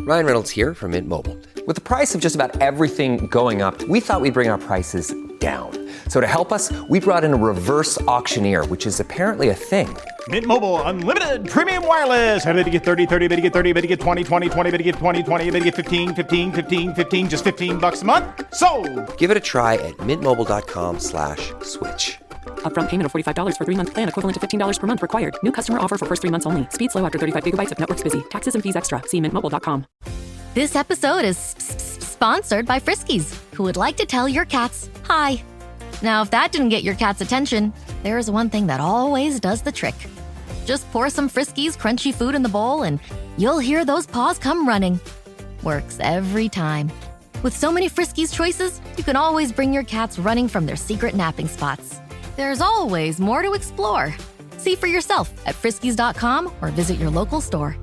Ryan Reynolds here from Mint Mobile. With the price of just about everything going up, we thought we'd bring our prices down. So to help us, we brought in a reverse auctioneer, which is apparently a thing. Mint Mobile Unlimited Premium Wireless. How to get 30, 30, bit to get 30, bit to get 20, 20, 20, bit to get 20, 20, bit to get 15, 15, 15, 15, just $15 a month? Sold! Give it a try at mintmobile.com/switch. Upfront payment of $45 for 3-month plan, equivalent to $15 per month required. New customer offer for first 3 months only. Speed slow after 35 gigabytes if network's busy. Taxes and fees extra. See mintmobile.com. This episode is sponsored by Friskies, who would like to tell your cats hi. Now, if that didn't get your cat's attention, there is one thing that always does the trick. Just pour some Friskies crunchy food in the bowl and you'll hear those paws come running. Works every time. With so many Friskies choices, you can always bring your cats running from their secret napping spots. There's always more to explore. See for yourself at friskies.com or visit your local store.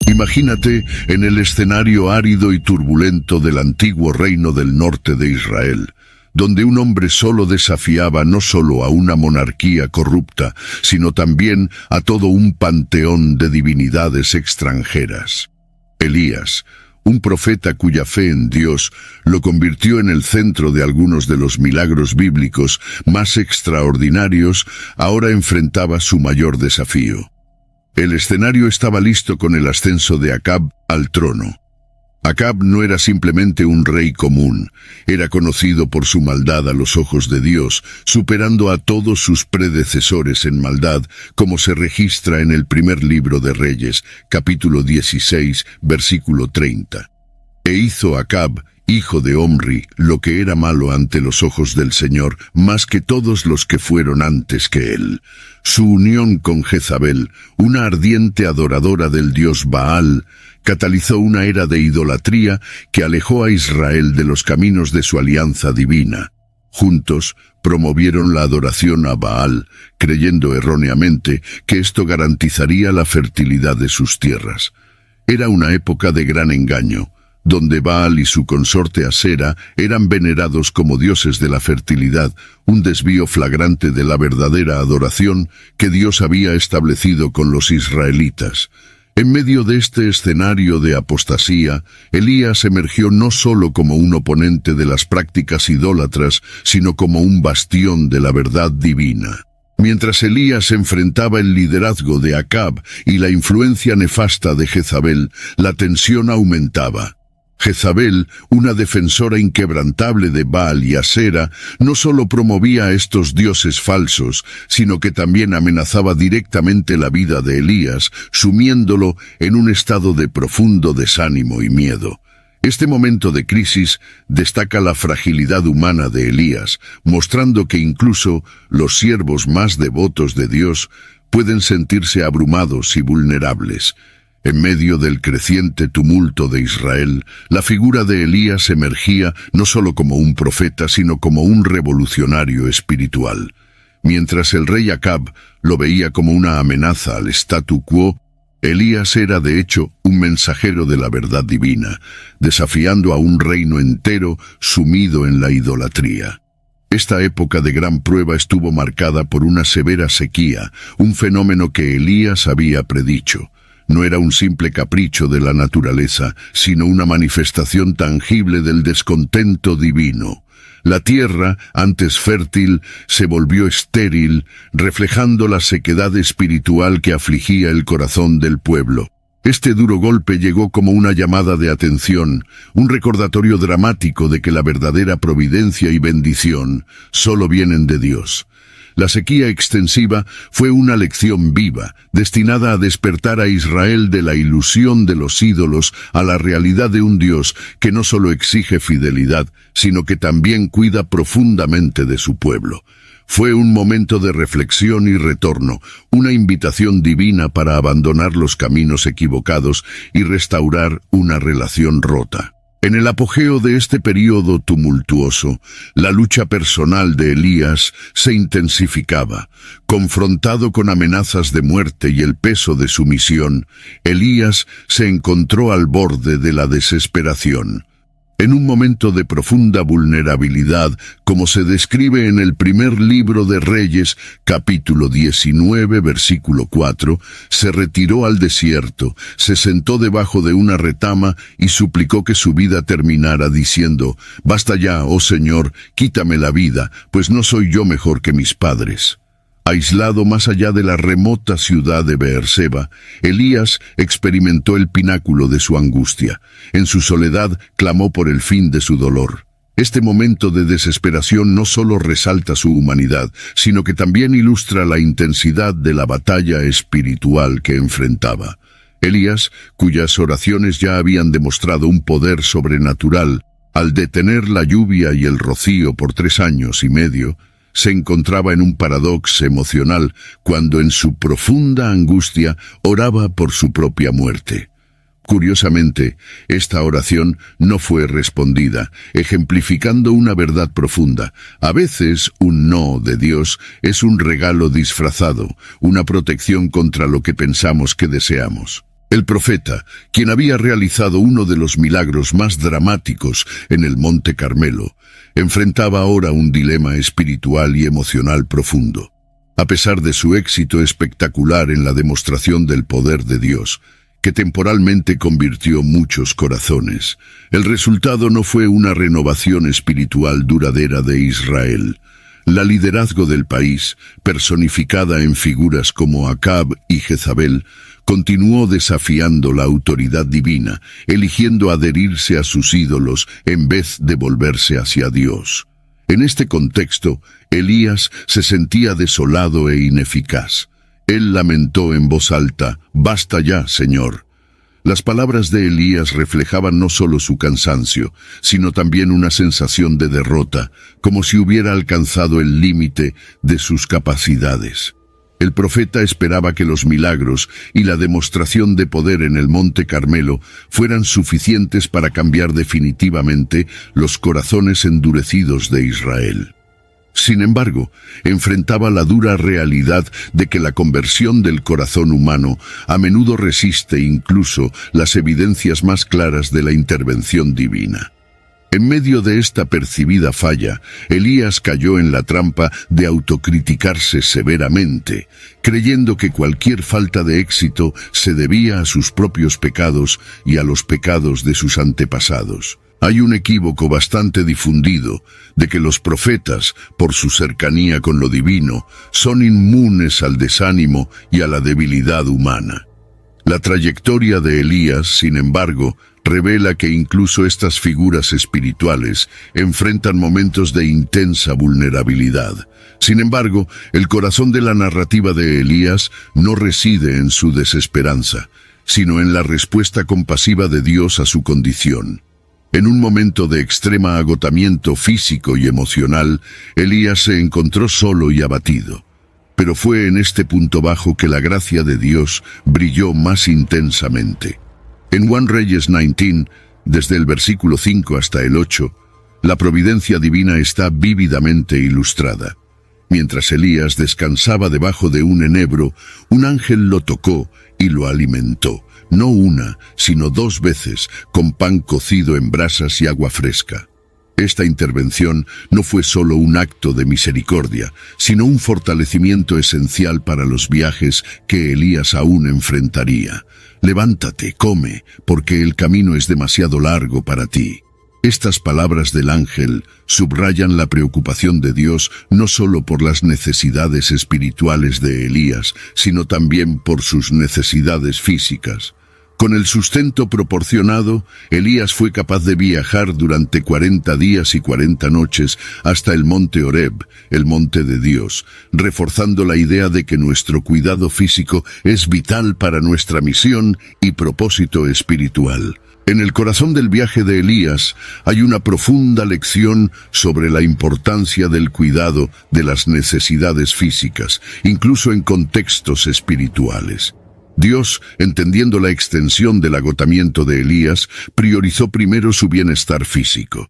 Imagínate en el escenario árido y turbulento del antiguo reino del norte de Israel, donde un hombre solo desafiaba no solo a una monarquía corrupta, sino también a todo un panteón de divinidades extranjeras. Elías, un profeta cuya fe en Dios lo convirtió en el centro de algunos de los milagros bíblicos más extraordinarios, ahora enfrentaba su mayor desafío. El escenario estaba listo con el ascenso de Acab al trono. Acab no era simplemente un rey común, era conocido por su maldad a los ojos de Dios, superando a todos sus predecesores en maldad, como se registra en el primer libro de Reyes, capítulo 16, versículo 30. E hizo Acab, hijo de Omri, lo que era malo ante los ojos del Señor, más que todos los que fueron antes que él. Su unión con Jezabel, una ardiente adoradora del dios Baal, catalizó una era de idolatría que alejó a Israel de los caminos de su alianza divina. Juntos promovieron la adoración a Baal, creyendo erróneamente que esto garantizaría la fertilidad de sus tierras. Era una época de gran engaño, donde Baal y su consorte Asera eran venerados como dioses de la fertilidad, un desvío flagrante de la verdadera adoración que Dios había establecido con los israelitas. En medio de este escenario de apostasía, Elías emergió no solo como un oponente de las prácticas idólatras, sino como un bastión de la verdad divina. Mientras Elías enfrentaba el liderazgo de Acab y la influencia nefasta de Jezabel, la tensión aumentaba. Jezabel, una defensora inquebrantable de Baal y Asera, no solo promovía a estos dioses falsos, sino que también amenazaba directamente la vida de Elías, sumiéndolo en un estado de profundo desánimo y miedo. Este momento de crisis destaca la fragilidad humana de Elías, mostrando que incluso los siervos más devotos de Dios pueden sentirse abrumados y vulnerables. En medio del creciente tumulto de Israel, la figura de Elías emergía no solo como un profeta, sino como un revolucionario espiritual. Mientras el rey Acab lo veía como una amenaza al statu quo, Elías era de hecho un mensajero de la verdad divina, desafiando a un reino entero sumido en la idolatría. Esta época de gran prueba estuvo marcada por una severa sequía, un fenómeno que Elías había predicho. No era un simple capricho de la naturaleza, sino una manifestación tangible del descontento divino. La tierra, antes fértil, se volvió estéril, reflejando la sequedad espiritual que afligía el corazón del pueblo. Este duro golpe llegó como una llamada de atención, un recordatorio dramático de que la verdadera providencia y bendición solo vienen de Dios. La sequía extensiva fue una lección viva, destinada a despertar a Israel de la ilusión de los ídolos a la realidad de un Dios que no solo exige fidelidad, sino que también cuida profundamente de su pueblo. Fue un momento de reflexión y retorno, una invitación divina para abandonar los caminos equivocados y restaurar una relación rota. En el apogeo de este período tumultuoso, la lucha personal de Elías se intensificaba. Confrontado con amenazas de muerte y el peso de su misión, Elías se encontró al borde de la desesperación. En un momento de profunda vulnerabilidad, como se describe en el primer libro de Reyes, capítulo 19, versículo 4, se retiró al desierto, se sentó debajo de una retama y suplicó que su vida terminara, diciendo: «Basta ya, oh Señor, quítame la vida, pues no soy yo mejor que mis padres». Aislado más allá de la remota ciudad de Beerseba, Elías experimentó el pináculo de su angustia. En su soledad clamó por el fin de su dolor. Este momento de desesperación no solo resalta su humanidad, sino que también ilustra la intensidad de la batalla espiritual que enfrentaba. Elías, cuyas oraciones ya habían demostrado un poder sobrenatural, al detener la lluvia y el rocío por 3 años y medio, se encontraba en un paradoxo emocional cuando en su profunda angustia oraba por su propia muerte. Curiosamente, esta oración no fue respondida, ejemplificando una verdad profunda. A veces, un no de Dios es un regalo disfrazado, una protección contra lo que pensamos que deseamos. El profeta, quien había realizado uno de los milagros más dramáticos en el Monte Carmelo, enfrentaba ahora un dilema espiritual y emocional profundo. A pesar de su éxito espectacular en la demostración del poder de Dios, que temporalmente convirtió muchos corazones, el resultado no fue una renovación espiritual duradera de Israel. La liderazgo del país, personificada en figuras como Acab y Jezabel, continuó desafiando la autoridad divina, eligiendo adherirse a sus ídolos en vez de volverse hacia Dios. En este contexto, Elías se sentía desolado e ineficaz. Él lamentó en voz alta: «Basta ya, Señor». Las palabras de Elías reflejaban no solo su cansancio, sino también una sensación de derrota, como si hubiera alcanzado el límite de sus capacidades. El profeta esperaba que los milagros y la demostración de poder en el Monte Carmelo fueran suficientes para cambiar definitivamente los corazones endurecidos de Israel. Sin embargo, enfrentaba la dura realidad de que la conversión del corazón humano a menudo resiste incluso las evidencias más claras de la intervención divina. En medio de esta percibida falla, Elías cayó en la trampa de autocriticarse severamente, creyendo que cualquier falta de éxito se debía a sus propios pecados y a los pecados de sus antepasados. Hay un equívoco bastante difundido de que los profetas, por su cercanía con lo divino, son inmunes al desánimo y a la debilidad humana. La trayectoria de Elías, sin embargo, revela que incluso estas figuras espirituales enfrentan momentos de intensa vulnerabilidad. Sin embargo, el corazón de la narrativa de Elías no reside en su desesperanza, sino en la respuesta compasiva de Dios a su condición. En un momento de extrema agotamiento físico y emocional, Elías se encontró solo y abatido. Pero fue en este punto bajo que la gracia de Dios brilló más intensamente. En 1 Reyes 19, desde el versículo 5 hasta el 8, la providencia divina está vívidamente ilustrada. Mientras Elías descansaba debajo de un enebro, un ángel lo tocó y lo alimentó, no una, sino 2 veces, con pan cocido en brasas y agua fresca. Esta intervención no fue solo un acto de misericordia, sino un fortalecimiento esencial para los viajes que Elías aún enfrentaría. «Levántate, come, porque el camino es demasiado largo para ti». Estas palabras del ángel subrayan la preocupación de Dios no solo por las necesidades espirituales de Elías, sino también por sus necesidades físicas. Con el sustento proporcionado, Elías fue capaz de viajar durante 40 días y 40 noches hasta el monte Horeb, el monte de Dios, reforzando la idea de que nuestro cuidado físico es vital para nuestra misión y propósito espiritual. En el corazón del viaje de Elías hay una profunda lección sobre la importancia del cuidado de las necesidades físicas, incluso en contextos espirituales. Dios, entendiendo la extensión del agotamiento de Elías, priorizó primero su bienestar físico.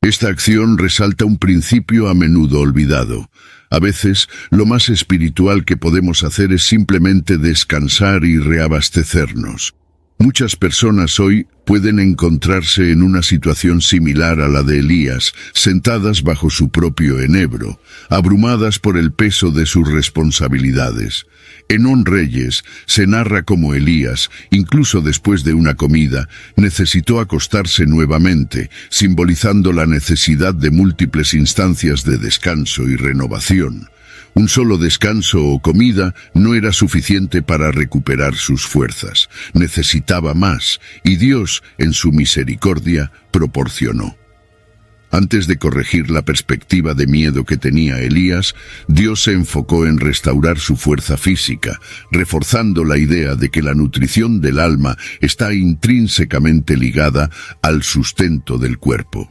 Esta acción resalta un principio a menudo olvidado. A veces, lo más espiritual que podemos hacer es simplemente descansar y reabastecernos. Muchas personas hoy pueden encontrarse en una situación similar a la de Elías, sentadas bajo su propio enebro, abrumadas por el peso de sus responsabilidades. En On Reyes se narra cómo Elías, incluso después de una comida, necesitó acostarse nuevamente, simbolizando la necesidad de múltiples instancias de descanso y renovación. Un solo descanso o comida no era suficiente para recuperar sus fuerzas. Necesitaba más, y Dios, en su misericordia, proporcionó. Antes de corregir la perspectiva de miedo que tenía Elías, Dios se enfocó en restaurar su fuerza física, reforzando la idea de que la nutrición del alma está intrínsecamente ligada al sustento del cuerpo.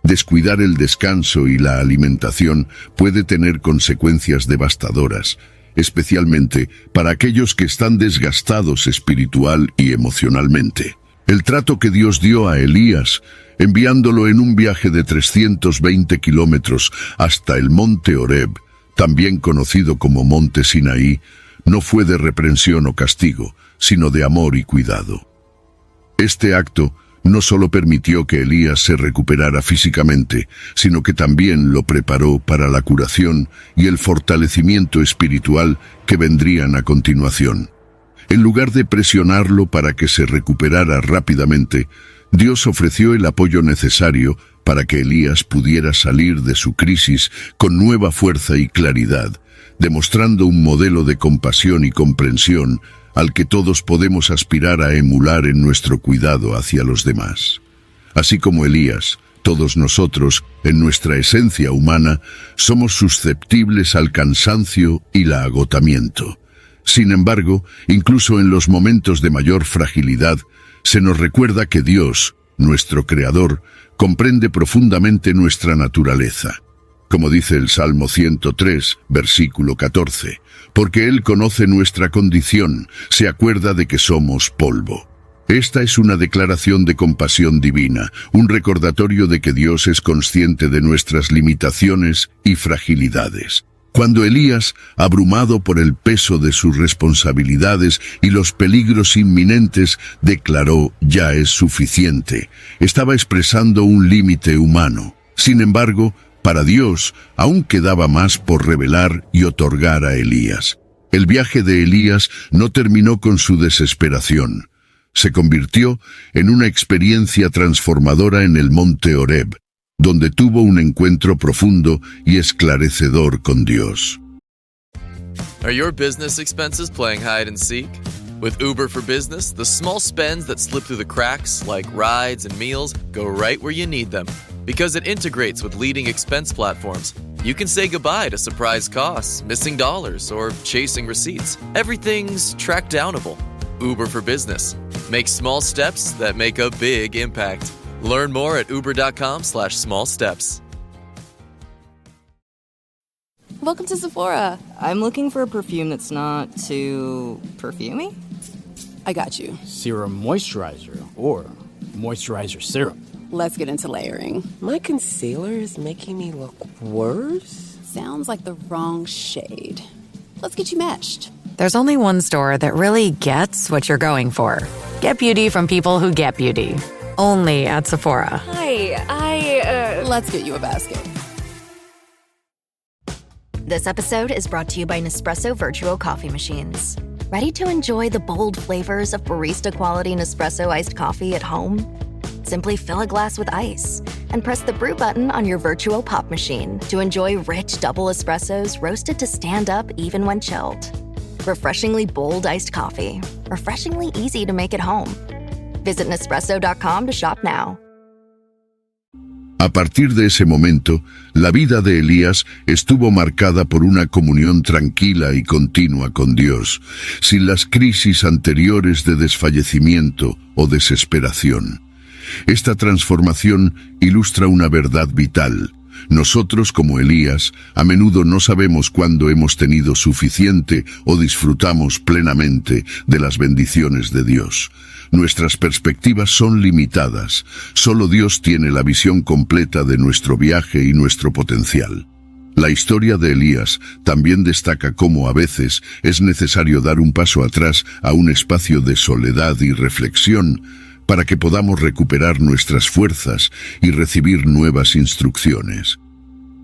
Descuidar el descanso y la alimentación puede tener consecuencias devastadoras, especialmente para aquellos que están desgastados espiritual y emocionalmente. El trato que Dios dio a Elías, enviándolo en un viaje de 320 kilómetros hasta el monte Horeb, también conocido como monte Sinaí, no fue de reprensión o castigo, sino de amor y cuidado. Este acto no solo permitió que Elías se recuperara físicamente, sino que también lo preparó para la curación y el fortalecimiento espiritual que vendrían a continuación. En lugar de presionarlo para que se recuperara rápidamente, Dios ofreció el apoyo necesario para que Elías pudiera salir de su crisis con nueva fuerza y claridad, demostrando un modelo de compasión y comprensión al que todos podemos aspirar a emular en nuestro cuidado hacia los demás. Así como Elías, todos nosotros, en nuestra esencia humana, somos susceptibles al cansancio y el agotamiento. Sin embargo, incluso en los momentos de mayor fragilidad, se nos recuerda que Dios, nuestro Creador, comprende profundamente nuestra naturaleza. Como dice el Salmo 103, versículo 14, porque Él conoce nuestra condición, se acuerda de que somos polvo. Esta es una declaración de compasión divina, un recordatorio de que Dios es consciente de nuestras limitaciones y fragilidades. Cuando Elías, abrumado por el peso de sus responsabilidades y los peligros inminentes, declaró: "Ya es suficiente", estaba expresando un límite humano. Sin embargo, para Dios, aún quedaba más por revelar y otorgar a Elías. El viaje de Elías no terminó con su desesperación. Se convirtió en una experiencia transformadora en el monte Horeb, donde tuvo un encuentro profundo y esclarecedor con Dios. Are your business expenses playing hide and seek? With Uber for Business, the small spends that slip through the cracks, like rides and meals, go right where you need them. Because it integrates with leading expense platforms, you can say goodbye to surprise costs, missing dollars, or chasing receipts. Everything's track downable. Uber for Business. Make small steps that make a big impact. Learn more at uber.com/small steps. Welcome to Sephora. I'm looking for a perfume that's not too perfumey. I got you. Serum moisturizer or moisturizer serum. Let's get into layering. My concealer is making me look worse? Sounds like the wrong shade. Let's get you matched. There's only one store that really gets what you're going for. Get beauty from people who get beauty. Only at Sephora. Hi, Let's get you a basket. This episode is brought to you by Nespresso Virtuo Coffee Machines. Ready to enjoy the bold flavors of barista-quality Nespresso iced coffee at home? Simply fill a glass with ice and press the brew button on your Virtuo Pop machine to enjoy rich double espressos roasted to stand up even when chilled. Refreshingly bold iced coffee. Refreshingly easy to make at home. Visit Nespresso.com to shop now. A partir de ese momento, la vida de Elías estuvo marcada por una comunión tranquila y continua con Dios, sin las crisis anteriores de desfallecimiento o desesperación. Esta transformación ilustra una verdad vital. Nosotros, como Elías, a menudo no sabemos cuándo hemos tenido suficiente o disfrutamos plenamente de las bendiciones de Dios. Nuestras perspectivas son limitadas. Solo Dios tiene la visión completa de nuestro viaje y nuestro potencial. La historia de Elías también destaca cómo a veces es necesario dar un paso atrás a un espacio de soledad y reflexión para que podamos recuperar nuestras fuerzas y recibir nuevas instrucciones.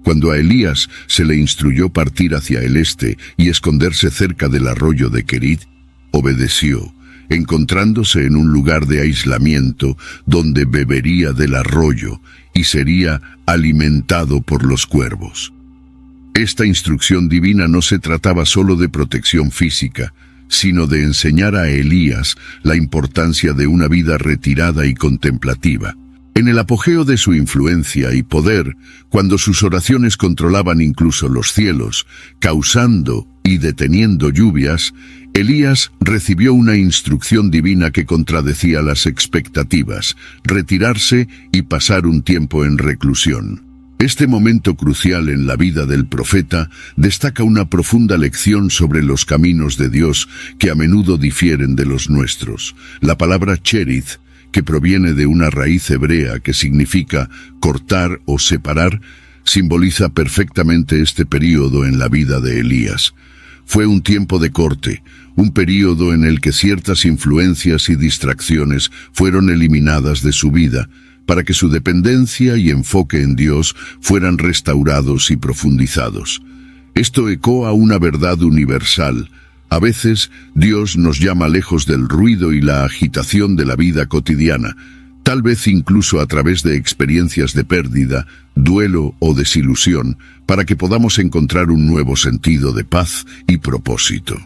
Cuando a Elías se le instruyó partir hacia el este y esconderse cerca del arroyo de Kerit, obedeció, encontrándose en un lugar de aislamiento donde bebería del arroyo y sería alimentado por los cuervos. Esta instrucción divina no se trataba solo de protección física, sino de enseñar a Elías la importancia de una vida retirada y contemplativa. En el apogeo de su influencia y poder, cuando sus oraciones controlaban incluso los cielos, causando y deteniendo lluvias, Elías recibió una instrucción divina que contradecía las expectativas: retirarse y pasar un tiempo en reclusión. Este momento crucial en la vida del profeta destaca una profunda lección sobre los caminos de Dios que a menudo difieren de los nuestros. La palabra cherith, que proviene de una raíz hebrea que significa cortar o separar, simboliza perfectamente este período en la vida de Elías. Fue un tiempo de corte, un período en el que ciertas influencias y distracciones fueron eliminadas de su vida, para que su dependencia y enfoque en Dios fueran restaurados y profundizados. Esto ecoa una verdad universal. A veces, Dios nos llama lejos del ruido y la agitación de la vida cotidiana, tal vez incluso a través de experiencias de pérdida, duelo o desilusión, para que podamos encontrar un nuevo sentido de paz y propósito.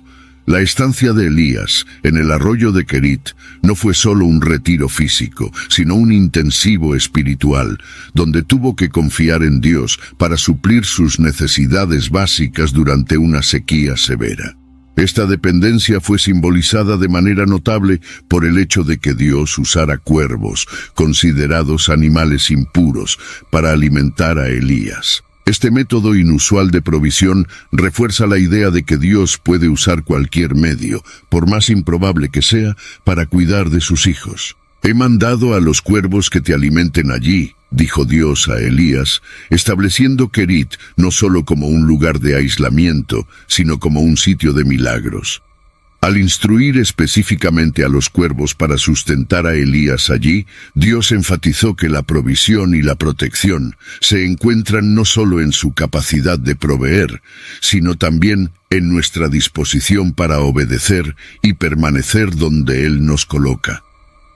La estancia de Elías en el arroyo de Kerit no fue solo un retiro físico, sino un intensivo espiritual, donde tuvo que confiar en Dios para suplir sus necesidades básicas durante una sequía severa. Esta dependencia fue simbolizada de manera notable por el hecho de que Dios usara cuervos, considerados animales impuros, para alimentar a Elías. Este método inusual de provisión refuerza la idea de que Dios puede usar cualquier medio, por más improbable que sea, para cuidar de sus hijos. «He mandado a los cuervos que te alimenten allí», dijo Dios a Elías, estableciendo Kerit no solo como un lugar de aislamiento, sino como un sitio de milagros. Al instruir específicamente a los cuervos para sustentar a Elías allí, Dios enfatizó que la provisión y la protección se encuentran no solo en su capacidad de proveer, sino también en nuestra disposición para obedecer y permanecer donde Él nos coloca.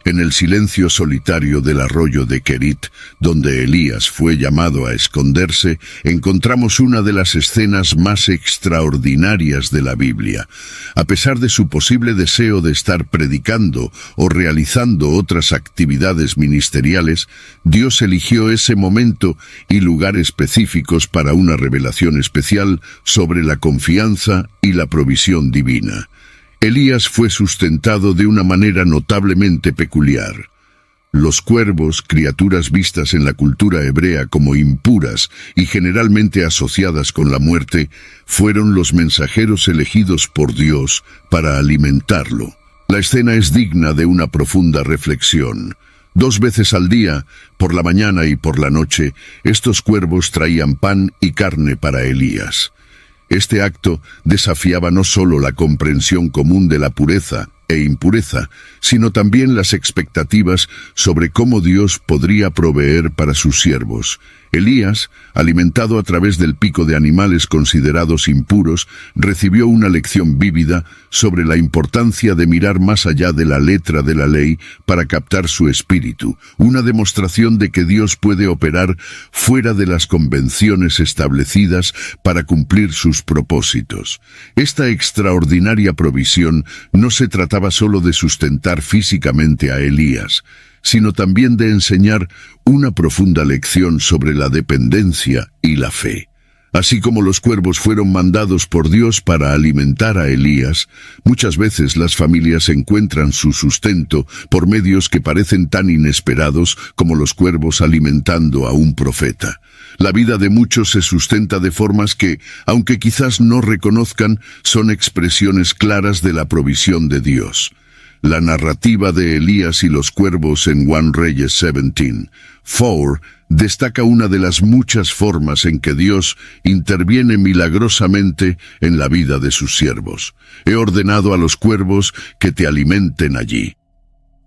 En el silencio solitario del arroyo de Kerit, donde Elías fue llamado a esconderse, encontramos una de las escenas más extraordinarias de la Biblia. A pesar de su posible deseo de estar predicando o realizando otras actividades ministeriales, Dios eligió ese momento y lugar específicos para una revelación especial sobre la confianza y la provisión divina. Elías fue sustentado de una manera notablemente peculiar. Los cuervos, criaturas vistas en la cultura hebrea como impuras y generalmente asociadas con la muerte, fueron los mensajeros elegidos por Dios para alimentarlo. La escena es digna de una profunda reflexión. 2 veces al día, por la mañana y por la noche, estos cuervos traían pan y carne para Elías. Este acto desafiaba no solo la comprensión común de la pureza e impureza, sino también las expectativas sobre cómo Dios podría proveer para sus siervos. Elías, alimentado a través del pico de animales considerados impuros, recibió una lección vívida sobre la importancia de mirar más allá de la letra de la ley para captar su espíritu, una demostración de que Dios puede operar fuera de las convenciones establecidas para cumplir sus propósitos. Esta extraordinaria provisión no se trataba solo de sustentar físicamente a Elías, sino también de enseñar una profunda lección sobre la dependencia y la fe. Así como los cuervos fueron mandados por Dios para alimentar a Elías, muchas veces las familias encuentran su sustento por medios que parecen tan inesperados como los cuervos alimentando a un profeta. La vida de muchos se sustenta de formas que, aunque quizás no reconozcan, son expresiones claras de la provisión de Dios. La narrativa de Elías y los cuervos en 1 Reyes 17:4 destaca una de las muchas formas en que Dios interviene milagrosamente en la vida de sus siervos. He ordenado a los cuervos que te alimenten allí.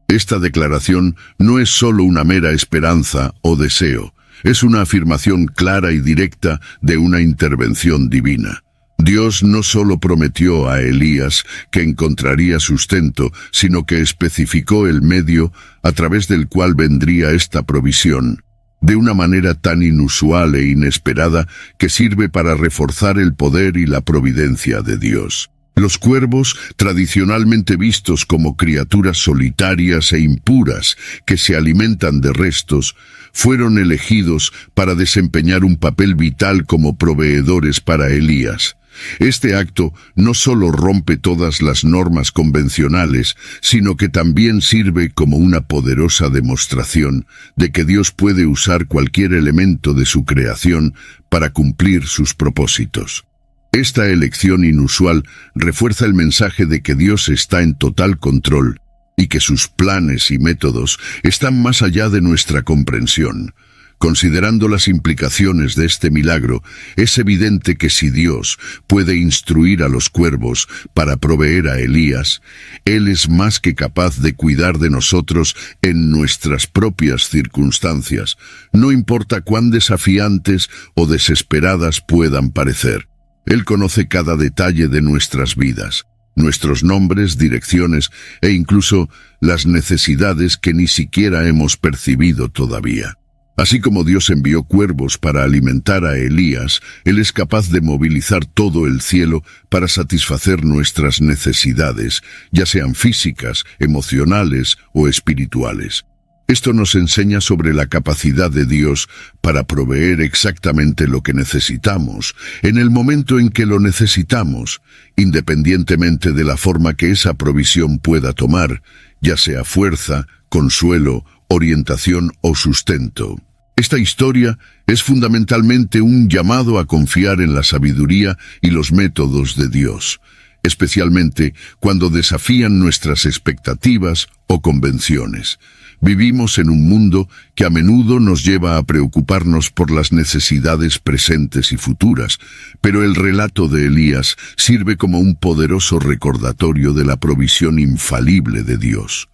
Esta declaración no es solo una mera esperanza o deseo, es una afirmación clara y directa de una intervención divina. Dios no solo prometió a Elías que encontraría sustento, sino que especificó el medio a través del cual vendría esta provisión, de una manera tan inusual e inesperada que sirve para reforzar el poder y la providencia de Dios. Los cuervos, tradicionalmente vistos como criaturas solitarias e impuras que se alimentan de restos, fueron elegidos para desempeñar un papel vital como proveedores para Elías. Este acto no solo rompe todas las normas convencionales, sino que también sirve como una poderosa demostración de que Dios puede usar cualquier elemento de su creación para cumplir sus propósitos. Esta elección inusual refuerza el mensaje de que Dios está en total control y que sus planes y métodos están más allá de nuestra comprensión. Considerando las implicaciones de este milagro, es evidente que si Dios puede instruir a los cuervos para proveer a Elías, Él es más que capaz de cuidar de nosotros en nuestras propias circunstancias, no importa cuán desafiantes o desesperadas puedan parecer. Él conoce cada detalle de nuestras vidas, nuestros nombres, direcciones e incluso las necesidades que ni siquiera hemos percibido todavía. Así como Dios envió cuervos para alimentar a Elías, Él es capaz de movilizar todo el cielo para satisfacer nuestras necesidades, ya sean físicas, emocionales o espirituales. Esto nos enseña sobre la capacidad de Dios para proveer exactamente lo que necesitamos, en el momento en que lo necesitamos, independientemente de la forma que esa provisión pueda tomar, ya sea fuerza, consuelo, orientación o sustento. Esta historia es fundamentalmente un llamado a confiar en la sabiduría y los métodos de Dios, especialmente cuando desafían nuestras expectativas o convenciones. Vivimos en un mundo que a menudo nos lleva a preocuparnos por las necesidades presentes y futuras, pero el relato de Elías sirve como un poderoso recordatorio de la provisión infalible de Dios.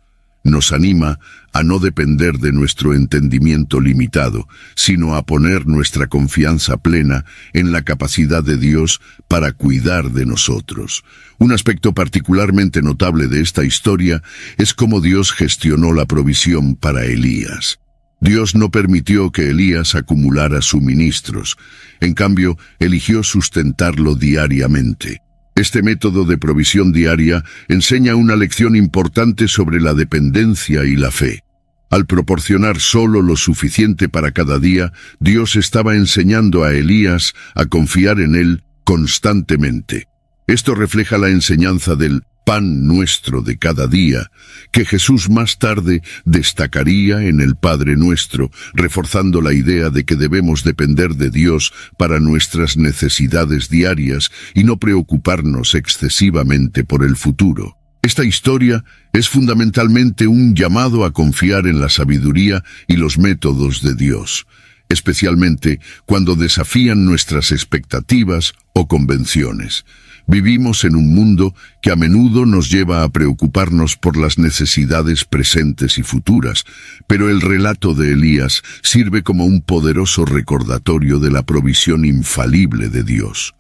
Nos anima a no depender de nuestro entendimiento limitado, sino a poner nuestra confianza plena en la capacidad de Dios para cuidar de nosotros. Un aspecto particularmente notable de esta historia es cómo Dios gestionó la provisión para Elías. Dios no permitió que Elías acumulara suministros, en cambio, eligió sustentarlo diariamente. Este método de provisión diaria enseña una lección importante sobre la dependencia y la fe. Al proporcionar solo lo suficiente para cada día, Dios estaba enseñando a Elías a confiar en él constantemente. Esto refleja la enseñanza del pan nuestro de cada día, que Jesús más tarde destacaría en el Padre Nuestro, reforzando la idea de que debemos depender de Dios para nuestras necesidades diarias y no preocuparnos excesivamente por el futuro. Esta historia es fundamentalmente un llamado a confiar en la sabiduría y los métodos de Dios, especialmente cuando desafían nuestras expectativas o convenciones. Vivimos en un mundo que a menudo nos lleva a preocuparnos por las necesidades presentes y futuras, pero el relato de Elías sirve como un poderoso recordatorio de la provisión infalible de Dios.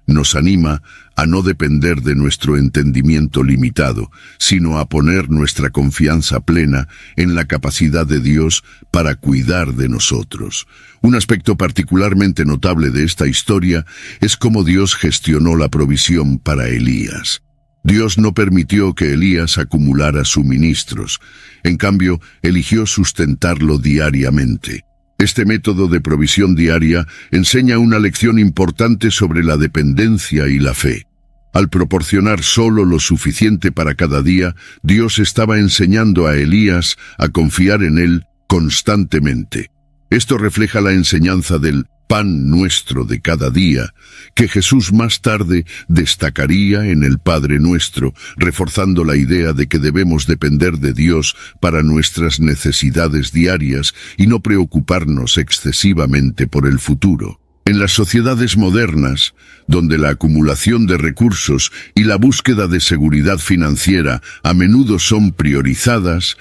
Nos anima a no depender de nuestro entendimiento limitado, sino a poner nuestra confianza plena en la capacidad de Dios para cuidar de nosotros. Un aspecto particularmente notable de esta historia es cómo Dios gestionó la provisión para Elías. Dios no permitió que Elías acumulara suministros, en cambio, eligió sustentarlo diariamente. Este método de provisión diaria enseña una lección importante sobre la dependencia y la fe. Al proporcionar solo lo suficiente para cada día, Dios estaba enseñando a Elías a confiar en él constantemente. Esto refleja la enseñanza del pan nuestro de cada día, que Jesús más tarde destacaría en el Padre Nuestro, reforzando la idea de que debemos depender de Dios para nuestras necesidades diarias y no preocuparnos excesivamente por el futuro. En las sociedades modernas, donde la acumulación de recursos y la búsqueda de seguridad financiera a menudo son priorizadas,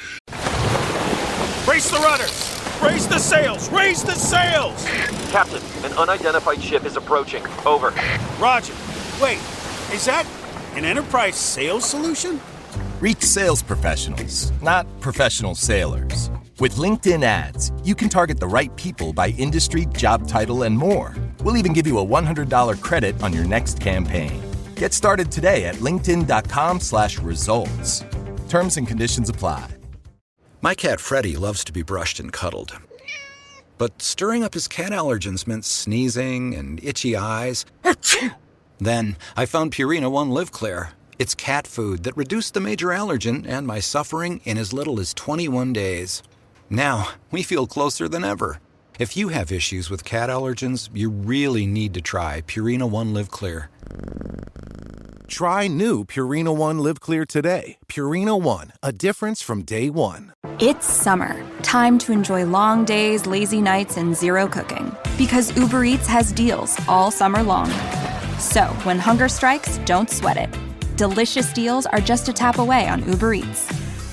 Brace the rudders! Raise the sails! Raise the sails! Captain, an unidentified ship is approaching. Over. Roger. Wait, is that an Enterprise sales solution? Reach sales professionals, not professional sailors. With LinkedIn ads, you can target the right people by industry, job title, and more. We'll even give you a $100 credit on your next campaign. Get started today at linkedin.com/results. Terms and conditions apply. My cat Freddie loves to be brushed and cuddled. But stirring up his cat allergens meant sneezing and itchy eyes. Then I found Purina One Live Clear. It's cat food that reduced the major allergen and my suffering in as little as 21 days. Now, we feel closer than ever. If you have issues with cat allergens, you really need to try Purina One Live Clear. Try new Purina One Live Clear today. Purina One, a difference from day one. It's summer. Time to enjoy long days, lazy nights, and zero cooking. Because Uber Eats has deals all summer long. So, when hunger strikes, don't sweat it. Delicious deals are just a tap away on Uber Eats.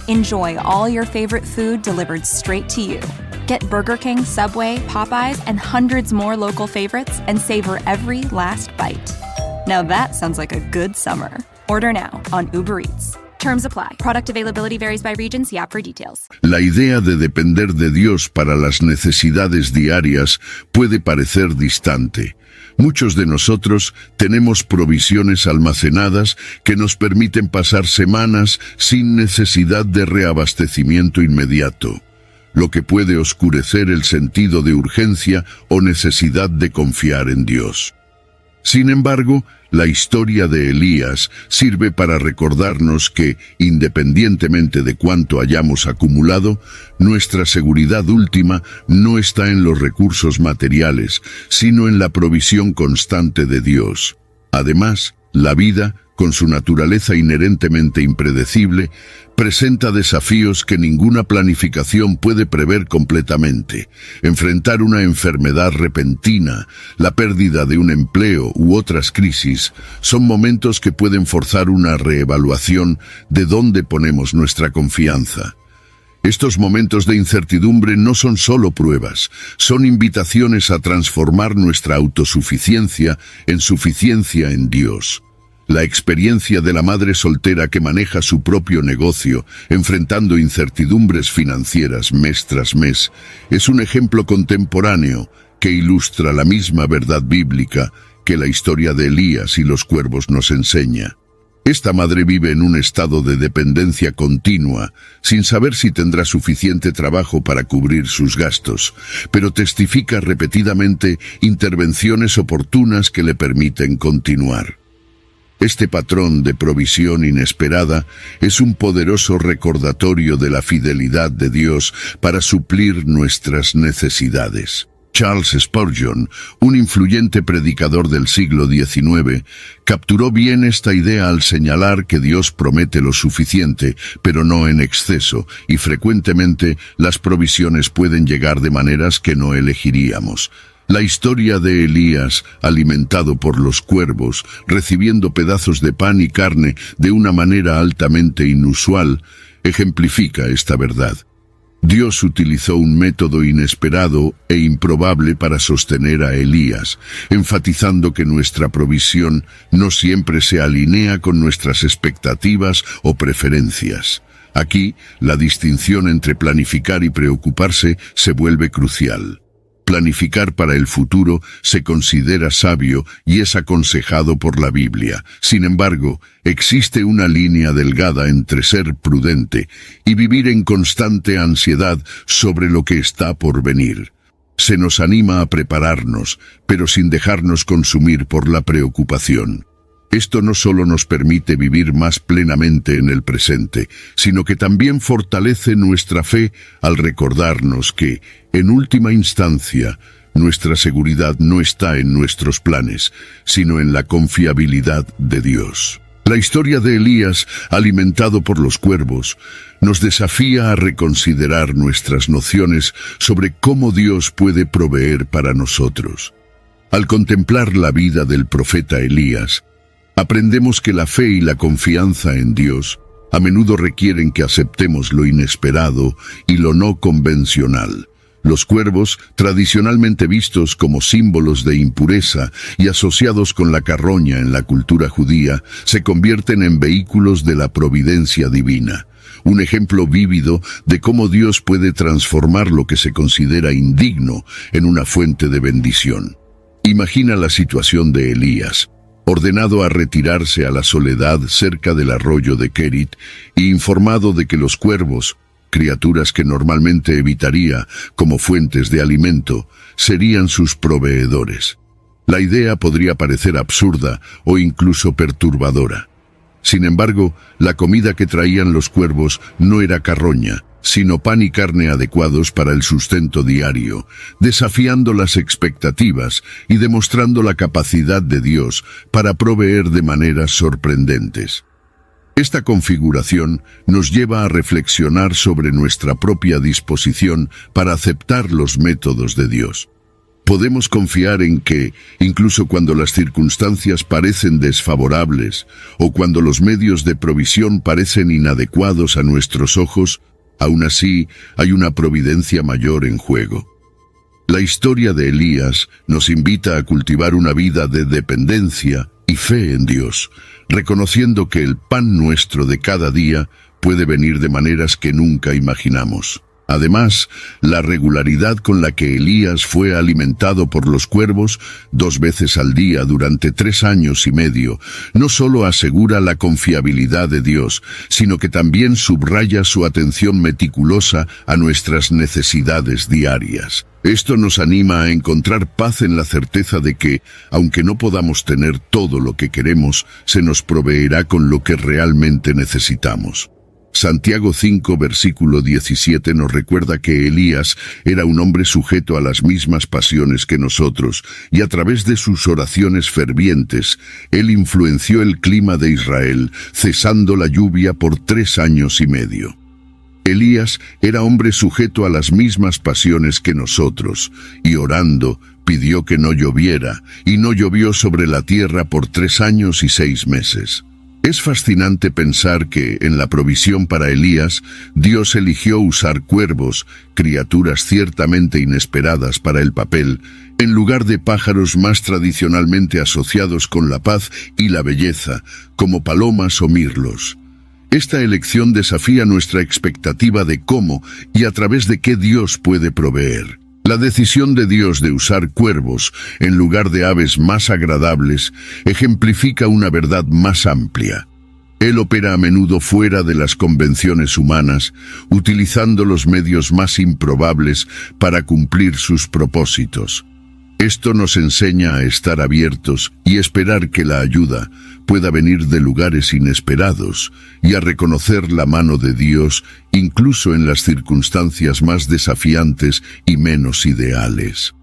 Enjoy all your favorite food delivered straight to you. Get Burger King, Subway, Popeyes, and hundreds more local favorites and savor every last bite. Now that sounds like a good summer. Order now on Uber Eats. Terms apply. Product availability varies by region. See app for details. La idea de depender de Dios para las necesidades diarias puede parecer distante. Muchos de nosotros tenemos provisiones almacenadas que nos permiten pasar semanas sin necesidad de reabastecimiento inmediato, lo que puede oscurecer el sentido de urgencia o necesidad de confiar en Dios. Sin embargo, la historia de Elías sirve para recordarnos que, independientemente de cuánto hayamos acumulado, nuestra seguridad última no está en los recursos materiales, sino en la provisión constante de Dios. Además, la vida, con su naturaleza inherentemente impredecible, presenta desafíos que ninguna planificación puede prever completamente. Enfrentar una enfermedad repentina, la pérdida de un empleo u otras crisis son momentos que pueden forzar una reevaluación de dónde ponemos nuestra confianza. Estos momentos de incertidumbre no son solo pruebas, son invitaciones a transformar nuestra autosuficiencia en suficiencia en Dios. La experiencia de la madre soltera que maneja su propio negocio, enfrentando incertidumbres financieras mes tras mes, es un ejemplo contemporáneo que ilustra la misma verdad bíblica que la historia de Elías y los cuervos nos enseña. Esta madre vive en un estado de dependencia continua, sin saber si tendrá suficiente trabajo para cubrir sus gastos, pero testifica repetidamente intervenciones oportunas que le permiten continuar. Este patrón de provisión inesperada es un poderoso recordatorio de la fidelidad de Dios para suplir nuestras necesidades. Charles Spurgeon, un influyente predicador del siglo XIX, capturó bien esta idea al señalar que Dios promete lo suficiente, pero no en exceso, y frecuentemente las provisiones pueden llegar de maneras que no elegiríamos. La historia de Elías, alimentado por los cuervos, recibiendo pedazos de pan y carne de una manera altamente inusual, ejemplifica esta verdad. Dios utilizó un método inesperado e improbable para sostener a Elías, enfatizando que nuestra provisión no siempre se alinea con nuestras expectativas o preferencias. Aquí, la distinción entre planificar y preocuparse se vuelve crucial. Planificar para el futuro se considera sabio y es aconsejado por la Biblia. Sin embargo, existe una línea delgada entre ser prudente y vivir en constante ansiedad sobre lo que está por venir. Se nos anima a prepararnos, pero sin dejarnos consumir por la preocupación. Esto no solo nos permite vivir más plenamente en el presente, sino que también fortalece nuestra fe al recordarnos que, en última instancia, nuestra seguridad no está en nuestros planes, sino en la confiabilidad de Dios. La historia de Elías, alimentado por los cuervos, nos desafía a reconsiderar nuestras nociones sobre cómo Dios puede proveer para nosotros. Al contemplar la vida del profeta Elías, aprendemos que la fe y la confianza en Dios a menudo requieren que aceptemos lo inesperado y lo no convencional. Los cuervos, tradicionalmente vistos como símbolos de impureza y asociados con la carroña en la cultura judía, se convierten en vehículos de la providencia divina. Un ejemplo vívido de cómo Dios puede transformar lo que se considera indigno en una fuente de bendición. Imagina la situación de Elías, ordenado a retirarse a la soledad cerca del arroyo de Kerit e informado de que los cuervos, criaturas que normalmente evitaría como fuentes de alimento, serían sus proveedores. La idea podría parecer absurda o incluso perturbadora. Sin embargo, la comida que traían los cuervos no era carroña, sino pan y carne adecuados para el sustento diario, desafiando las expectativas y demostrando la capacidad de Dios para proveer de maneras sorprendentes. Esta configuración nos lleva a reflexionar sobre nuestra propia disposición para aceptar los métodos de Dios. Podemos confiar en que, incluso cuando las circunstancias parecen desfavorables o cuando los medios de provisión parecen inadecuados a nuestros ojos, aún así hay una providencia mayor en juego. La historia de Elías nos invita a cultivar una vida de dependencia y fe en Dios, reconociendo que el pan nuestro de cada día puede venir de maneras que nunca imaginamos. Además, la regularidad con la que Elías fue alimentado por los cuervos 2 veces al día durante 3 años y medio no solo asegura la confiabilidad de Dios, sino que también subraya su atención meticulosa a nuestras necesidades diarias. Esto nos anima a encontrar paz en la certeza de que, aunque no podamos tener todo lo que queremos, se nos proveerá con lo que realmente necesitamos. Santiago 5, versículo 17 nos recuerda que Elías era un hombre sujeto a las mismas pasiones que nosotros, y a través de sus oraciones fervientes, él influenció el clima de Israel, cesando la lluvia por 3 años y medio. Elías era hombre sujeto a las mismas pasiones que nosotros, y orando, pidió que no lloviera, y no llovió sobre la tierra por 3 años y 6 meses. Es fascinante pensar que, en la provisión para Elías, Dios eligió usar cuervos, criaturas ciertamente inesperadas para el papel, en lugar de pájaros más tradicionalmente asociados con la paz y la belleza, como palomas o mirlos. Esta elección desafía nuestra expectativa de cómo y a través de qué Dios puede proveer. La decisión de Dios de usar cuervos en lugar de aves más agradables ejemplifica una verdad más amplia. Él opera a menudo fuera de las convenciones humanas, utilizando los medios más improbables para cumplir sus propósitos. Esto nos enseña a estar abiertos y esperar que la ayuda pueda venir de lugares inesperados y a reconocer la mano de Dios incluso en las circunstancias más desafiantes y menos ideales.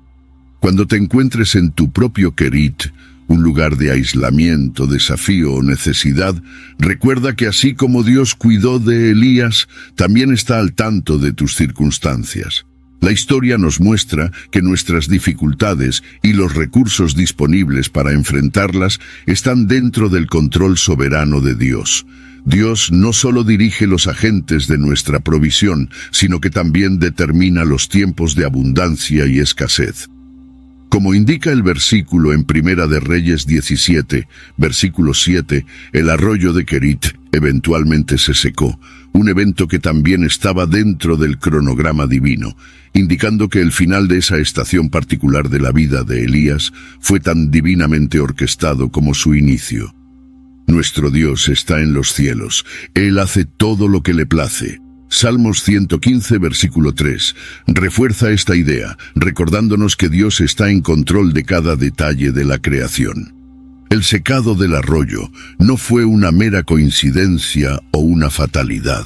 Cuando te encuentres en tu propio Kerit, un lugar de aislamiento, desafío o necesidad, recuerda que así como Dios cuidó de Elías, también está al tanto de tus circunstancias. La historia nos muestra que nuestras dificultades y los recursos disponibles para enfrentarlas están dentro del control soberano de Dios. Dios no solo dirige los agentes de nuestra provisión, sino que también determina los tiempos de abundancia y escasez. Como indica el versículo en Primera de Reyes 17, versículo 7, el arroyo de Kerit eventualmente se secó, un evento que también estaba dentro del cronograma divino, indicando que el final de esa estación particular de la vida de Elías fue tan divinamente orquestado como su inicio. Nuestro Dios está en los cielos, Él hace todo lo que le place. Salmos 115, versículo 3, refuerza esta idea, recordándonos que Dios está en control de cada detalle de la creación. El secado del arroyo no fue una mera coincidencia o una fatalidad.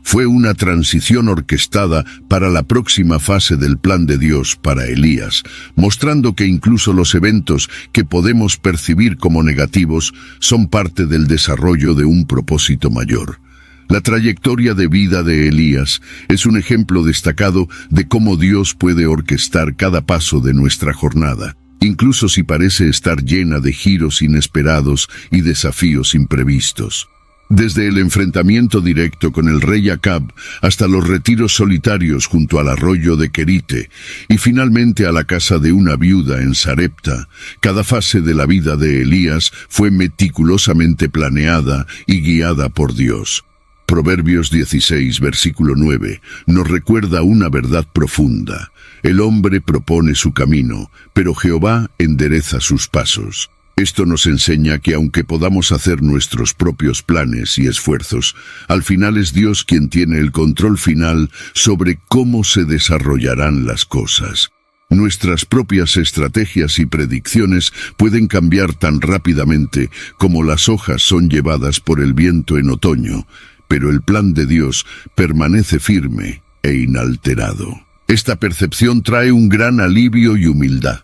Fue una transición orquestada para la próxima fase del plan de Dios para Elías, mostrando que incluso los eventos que podemos percibir como negativos son parte del desarrollo de un propósito mayor. La trayectoria de vida de Elías es un ejemplo destacado de cómo Dios puede orquestar cada paso de nuestra jornada, incluso si parece estar llena de giros inesperados y desafíos imprevistos. Desde el enfrentamiento directo con el rey Acab hasta los retiros solitarios junto al arroyo de Querite y finalmente a la casa de una viuda en Sarepta, cada fase de la vida de Elías fue meticulosamente planeada y guiada por Dios. Proverbios 16, versículo 9, nos recuerda una verdad profunda. El hombre propone su camino, pero Jehová endereza sus pasos. Esto nos enseña que aunque podamos hacer nuestros propios planes y esfuerzos, al final es Dios quien tiene el control final sobre cómo se desarrollarán las cosas. Nuestras propias estrategias y predicciones pueden cambiar tan rápidamente como las hojas son llevadas por el viento en otoño, pero el plan de Dios permanece firme e inalterado. Esta percepción trae un gran alivio y humildad.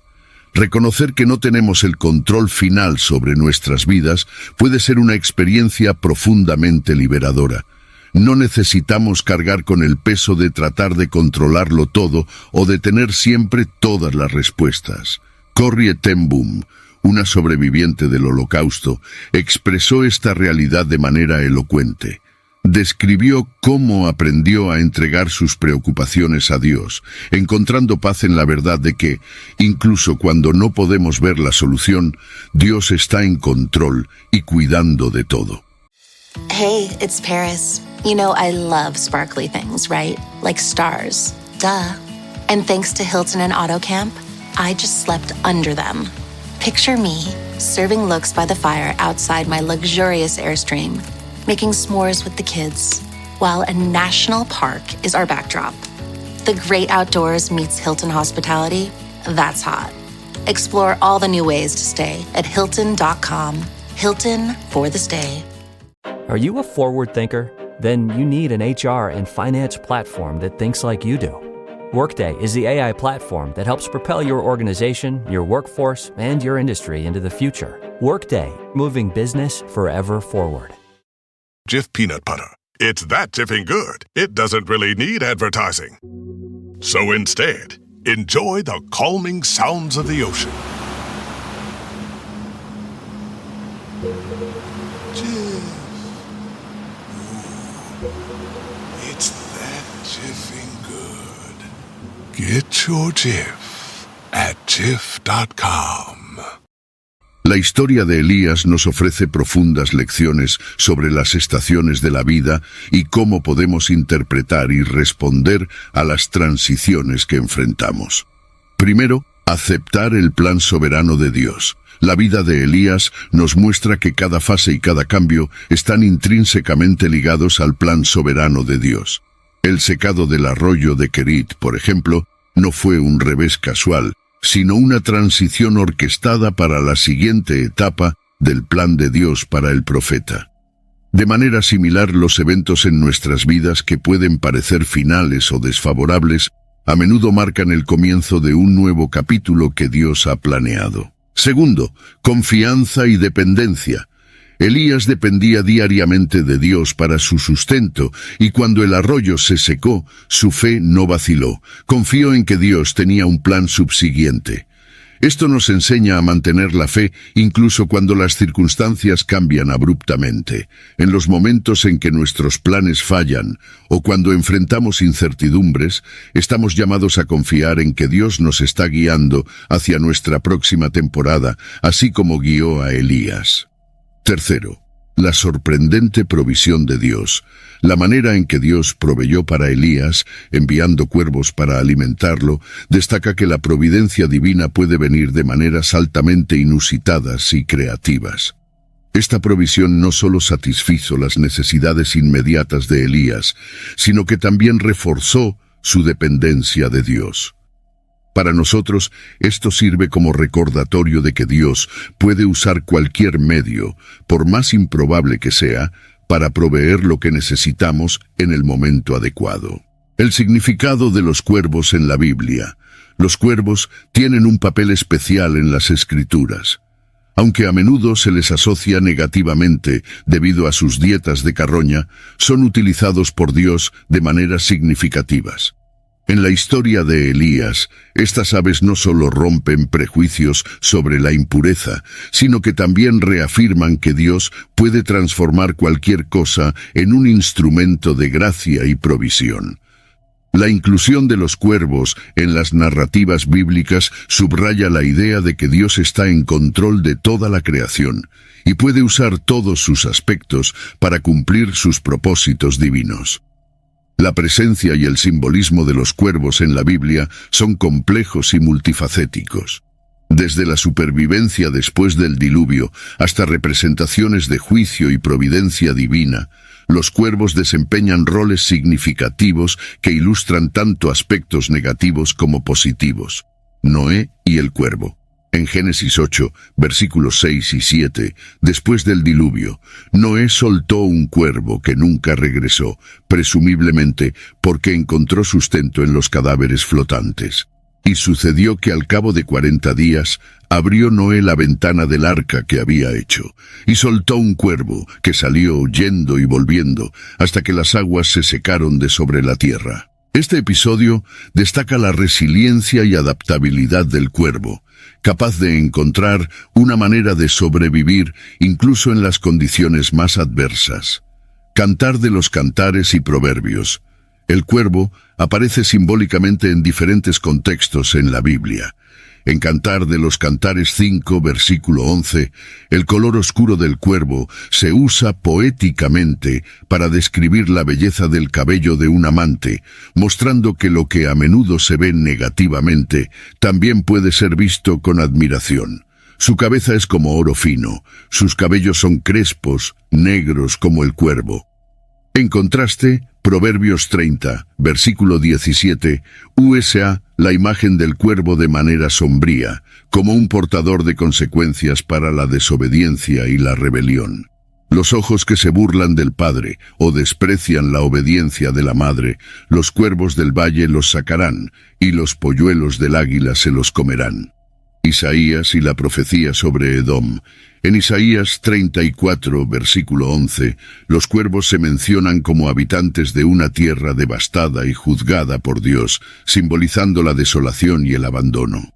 Reconocer que no tenemos el control final sobre nuestras vidas puede ser una experiencia profundamente liberadora. No necesitamos cargar con el peso de tratar de controlarlo todo o de tener siempre todas las respuestas. Corrie ten Boom, una sobreviviente del Holocausto, expresó esta realidad de manera elocuente. Describió cómo aprendió a entregar sus preocupaciones a Dios, encontrando paz en la verdad de que, incluso cuando no podemos ver la solución, Dios está en control y cuidando de todo. Hey, it's Paris. You know I love sparkly things, right? Like stars. Duh. And thanks to Hilton and AutoCamp, I just slept under them. Picture me, serving looks by the fire outside my luxurious Airstream, making s'mores with the kids, while a national park is our backdrop. The great outdoors meets Hilton hospitality. That's hot. Explore all the new ways to stay at Hilton.com. Hilton for the stay. Are you a forward thinker? Then you need an HR and finance platform that thinks like you do. Workday is the AI platform that helps propel your organization, your workforce, and your industry into the future. Workday, moving business forever forward. Jif peanut butter. It's that Jiffing good, it doesn't really need advertising. So instead, enjoy the calming sounds of the ocean. Jif. Ooh, it's that Jiffing good. Get your Jif at Jif.com. La historia de Elías nos ofrece profundas lecciones sobre las estaciones de la vida y cómo podemos interpretar y responder a las transiciones que enfrentamos. Primero, aceptar el plan soberano de Dios. La vida de Elías nos muestra que cada fase y cada cambio están intrínsecamente ligados al plan soberano de Dios. El secado del arroyo de Querit, por ejemplo, no fue un revés casual, sino una transición orquestada para la siguiente etapa del plan de Dios para el profeta. De manera similar, los eventos en nuestras vidas que pueden parecer finales o desfavorables, a menudo marcan el comienzo de un nuevo capítulo que Dios ha planeado. Segundo, confianza y dependencia. Elías dependía diariamente de Dios para su sustento, y cuando el arroyo se secó, su fe no vaciló. Confió en que Dios tenía un plan subsiguiente. Esto nos enseña a mantener la fe incluso cuando las circunstancias cambian abruptamente. En los momentos en que nuestros planes fallan o cuando enfrentamos incertidumbres, estamos llamados a confiar en que Dios nos está guiando hacia nuestra próxima temporada, así como guió a Elías. Tercero, la sorprendente provisión de Dios. La manera en que Dios proveyó para Elías, enviando cuervos para alimentarlo, destaca que la providencia divina puede venir de maneras altamente inusitadas y creativas. Esta provisión no solo satisfizo las necesidades inmediatas de Elías, sino que también reforzó su dependencia de Dios. Para nosotros, esto sirve como recordatorio de que Dios puede usar cualquier medio, por más improbable que sea, para proveer lo que necesitamos en el momento adecuado. El significado de los cuervos en la Biblia. Los cuervos tienen un papel especial en las Escrituras. Aunque a menudo se les asocia negativamente debido a sus dietas de carroña, son utilizados por Dios de maneras significativas. En la historia de Elías, estas aves no solo rompen prejuicios sobre la impureza, sino que también reafirman que Dios puede transformar cualquier cosa en un instrumento de gracia y provisión. La inclusión de los cuervos en las narrativas bíblicas subraya la idea de que Dios está en control de toda la creación y puede usar todos sus aspectos para cumplir sus propósitos divinos. La presencia y el simbolismo de los cuervos en la Biblia son complejos y multifacéticos. Desde la supervivencia después del diluvio hasta representaciones de juicio y providencia divina, los cuervos desempeñan roles significativos que ilustran tanto aspectos negativos como positivos. Noé y el cuervo. En Génesis 8, versículos 6 y 7, después del diluvio, Noé soltó un cuervo que nunca regresó, presumiblemente porque encontró sustento en los cadáveres flotantes. Y sucedió que al cabo de 40 días, abrió Noé la ventana del arca que había hecho, y soltó un cuervo que salió yendo y volviendo hasta que las aguas se secaron de sobre la tierra. Este episodio destaca la resiliencia y adaptabilidad del cuervo, capaz de encontrar una manera de sobrevivir incluso en las condiciones más adversas. Cantar de los cantares y proverbios. El cuervo aparece simbólicamente en diferentes contextos en la Biblia. En Cantar de los Cantares 5, versículo 11, el color oscuro del cuervo se usa poéticamente para describir la belleza del cabello de un amante, mostrando que lo que a menudo se ve negativamente también puede ser visto con admiración. Su cabeza es como oro fino, sus cabellos son crespos, negros como el cuervo. En contraste, Proverbios 30, versículo 17, usa la imagen del cuervo de manera sombría, como un portador de consecuencias para la desobediencia y la rebelión. Los ojos que se burlan del padre o desprecian la obediencia de la madre, los cuervos del valle los sacarán, y los polluelos del águila se los comerán. Isaías y la profecía sobre Edom. En Isaías 34, versículo 11, los cuervos se mencionan como habitantes de una tierra devastada y juzgada por Dios, simbolizando la desolación y el abandono.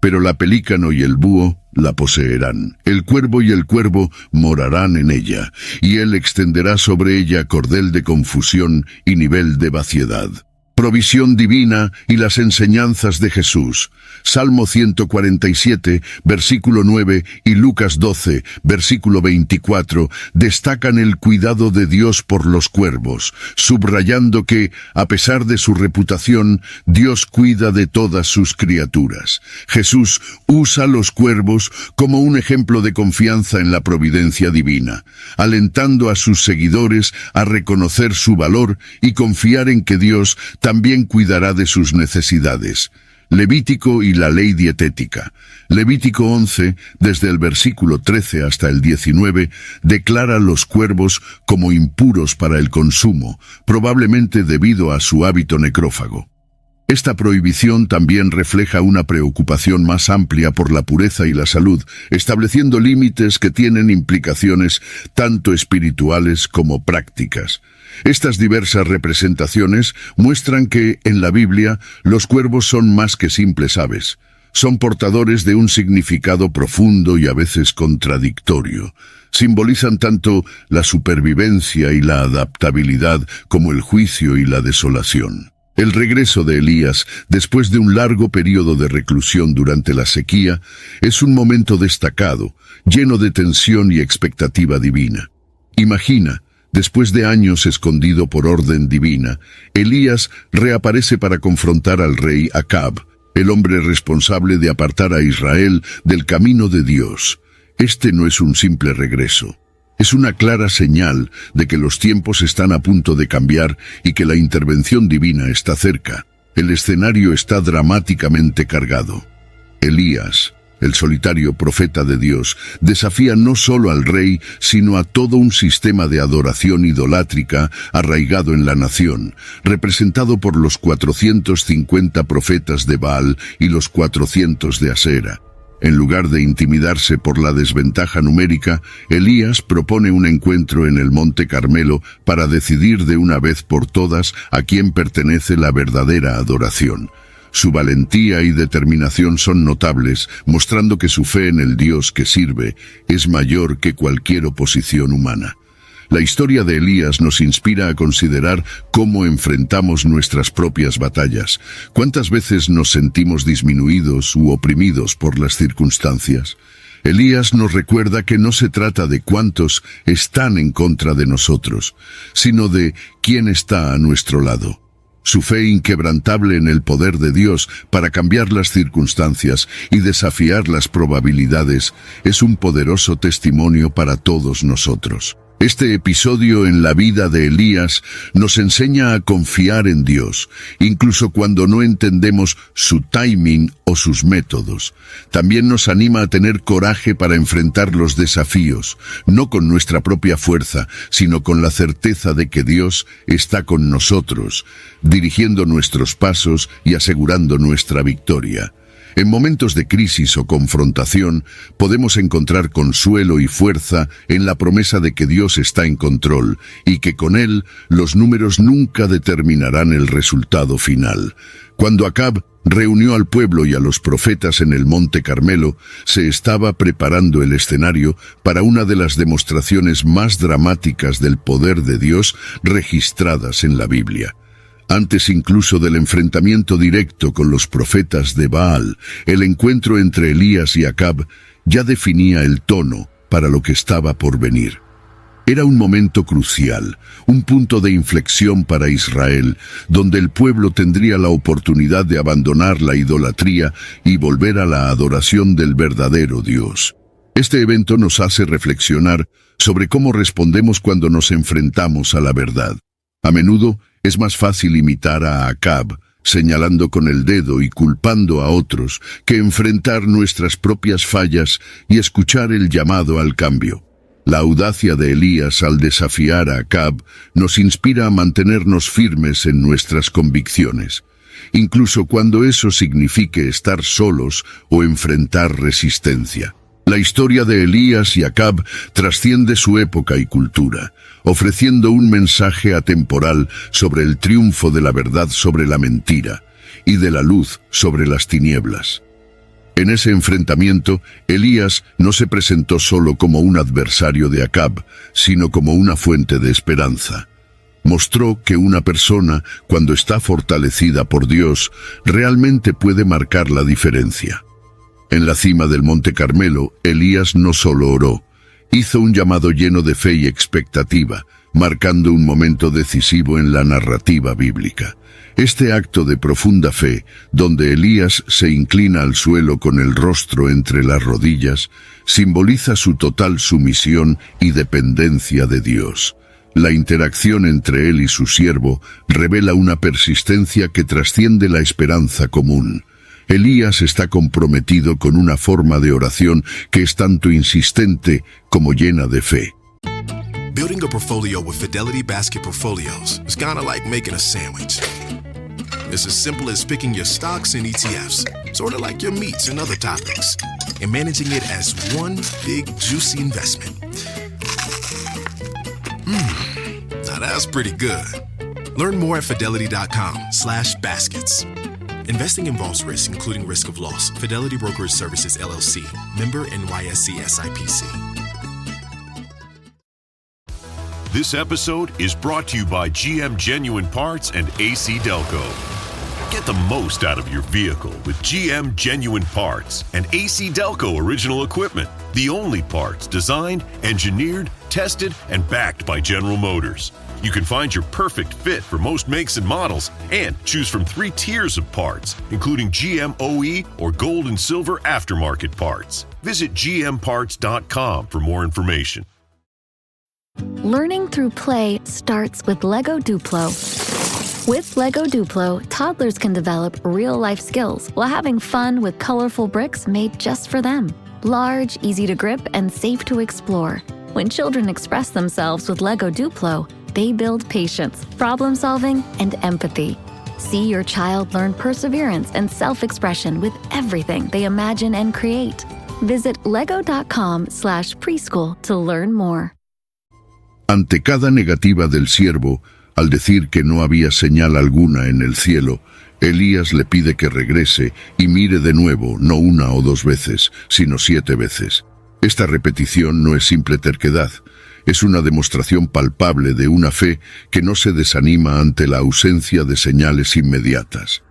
Pero la pelícano y el búho la poseerán. El cuervo y el cuervo morarán en ella, y él extenderá sobre ella cordel de confusión y nivel de vaciedad. Provisión divina y las enseñanzas de Jesús. Salmo 147, versículo 9 y Lucas 12, versículo 24, destacan el cuidado de Dios por los cuervos, subrayando que, a pesar de su reputación, Dios cuida de todas sus criaturas. Jesús usa los cuervos como un ejemplo de confianza en la providencia divina, alentando a sus seguidores a reconocer su valor y confiar en que Dios también cuidará de sus necesidades. Levítico y la ley dietética. Levítico 11, desde el versículo 13 hasta el 19, declara los cuervos como impuros para el consumo, probablemente debido a su hábito necrófago. Esta prohibición también refleja una preocupación más amplia por la pureza y la salud, estableciendo límites que tienen implicaciones tanto espirituales como prácticas. Estas diversas representaciones muestran que, en la Biblia, los cuervos son más que simples aves. Son portadores de un significado profundo y a veces contradictorio. Simbolizan tanto la supervivencia y la adaptabilidad como el juicio y la desolación. El regreso de Elías, después de un largo periodo de reclusión durante la sequía, es un momento destacado, lleno de tensión y expectativa divina. Imagina, después de años escondido por orden divina, Elías reaparece para confrontar al rey Acab, el hombre responsable de apartar a Israel del camino de Dios. Este no es un simple regreso. Es una clara señal de que los tiempos están a punto de cambiar y que la intervención divina está cerca. El escenario está dramáticamente cargado. Elías, el solitario profeta de Dios, desafía no solo al rey, sino a todo un sistema de adoración idolátrica arraigado en la nación, representado por los 450 profetas de Baal y los 400 de Asera. En lugar de intimidarse por la desventaja numérica, Elías propone un encuentro en el Monte Carmelo para decidir de una vez por todas a quién pertenece la verdadera adoración. Su valentía y determinación son notables, mostrando que su fe en el Dios que sirve es mayor que cualquier oposición humana. La historia de Elías nos inspira a considerar cómo enfrentamos nuestras propias batallas. ¿Cuántas veces nos sentimos disminuidos u oprimidos por las circunstancias? Elías nos recuerda que no se trata de cuántos están en contra de nosotros, sino de quién está a nuestro lado. Su fe inquebrantable en el poder de Dios para cambiar las circunstancias y desafiar las probabilidades es un poderoso testimonio para todos nosotros. Este episodio en la vida de Elías nos enseña a confiar en Dios, incluso cuando no entendemos su timing o sus métodos. También nos anima a tener coraje para enfrentar los desafíos, no con nuestra propia fuerza, sino con la certeza de que Dios está con nosotros, dirigiendo nuestros pasos y asegurando nuestra victoria. En momentos de crisis o confrontación, podemos encontrar consuelo y fuerza en la promesa de que Dios está en control y que con Él los números nunca determinarán el resultado final. Cuando Acab reunió al pueblo y a los profetas en el Monte Carmelo, se estaba preparando el escenario para una de las demostraciones más dramáticas del poder de Dios registradas en la Biblia. Antes incluso del enfrentamiento directo con los profetas de Baal, el encuentro entre Elías y Acab ya definía el tono para lo que estaba por venir. Era un momento crucial, un punto de inflexión para Israel, donde el pueblo tendría la oportunidad de abandonar la idolatría y volver a la adoración del verdadero Dios. Este evento nos hace reflexionar sobre cómo respondemos cuando nos enfrentamos a la verdad. A menudo es más fácil imitar a Acab, señalando con el dedo y culpando a otros, que enfrentar nuestras propias fallas y escuchar el llamado al cambio. La audacia de Elías al desafiar a Acab nos inspira a mantenernos firmes en nuestras convicciones, incluso cuando eso signifique estar solos o enfrentar resistencia. La historia de Elías y Acab trasciende su época y cultura, ofreciendo un mensaje atemporal sobre el triunfo de la verdad sobre la mentira y de la luz sobre las tinieblas. En ese enfrentamiento, Elías no se presentó solo como un adversario de Acab, sino como una fuente de esperanza. Mostró que una persona, cuando está fortalecida por Dios, realmente puede marcar la diferencia. En la cima del Monte Carmelo, Elías no solo oró, hizo un llamado lleno de fe y expectativa, marcando un momento decisivo en la narrativa bíblica. Este acto de profunda fe, donde Elías se inclina al suelo con el rostro entre las rodillas, simboliza su total sumisión y dependencia de Dios. La interacción entre él y su siervo revela una persistencia que trasciende la esperanza común. Elías está comprometido con una forma de oración que es tanto insistente como llena de fe. Building a portfolio with Fidelity Basket Portfolios is kind of like making a sandwich. It's as simple as picking your stocks and ETFs, sort of like your meats and other toppings, and managing it as one big juicy investment. Now that's pretty good. Learn more at fidelity.com/baskets. Investing involves risk, including risk of loss. Fidelity Brokerage Services, LLC. Member NYSE SIPC. This episode is brought to you by GM Genuine Parts and AC Delco. Get the most out of your vehicle with GM Genuine Parts and AC Delco Original Equipment. The only parts designed, engineered, tested, and backed by General Motors. You can find your perfect fit for most makes and models and choose from 3 tiers of parts, including GM OE or gold and silver aftermarket parts. Visit gmparts.com for more information. Learning through play starts with Lego Duplo. With Lego Duplo, toddlers can develop real-life skills while having fun with colorful bricks made just for them. Large, easy to grip, and safe to explore. When children express themselves with Lego Duplo, they build patience, problem-solving, and empathy. See your child learn perseverance and self-expression with everything they imagine and create. Visit lego.com/preschool to learn more. Ante cada negativa del siervo, al decir que no había señal alguna en el cielo, Elías le pide que regrese y mire de nuevo, no 1 o 2 veces, sino 7 veces. Esta repetición no es simple terquedad, es una demostración palpable de una fe que no se desanima ante la ausencia de señales inmediatas.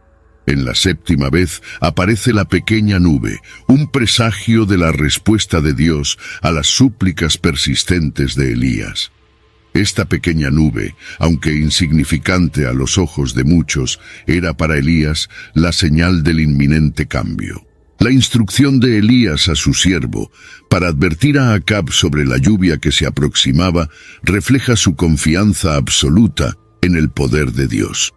En la 7ª vez aparece la pequeña nube, un presagio de la respuesta de Dios a las súplicas persistentes de Elías. Esta pequeña nube, aunque insignificante a los ojos de muchos, era para Elías la señal del inminente cambio. La instrucción de Elías a su siervo para advertir a Acab sobre la lluvia que se aproximaba refleja su confianza absoluta en el poder de Dios.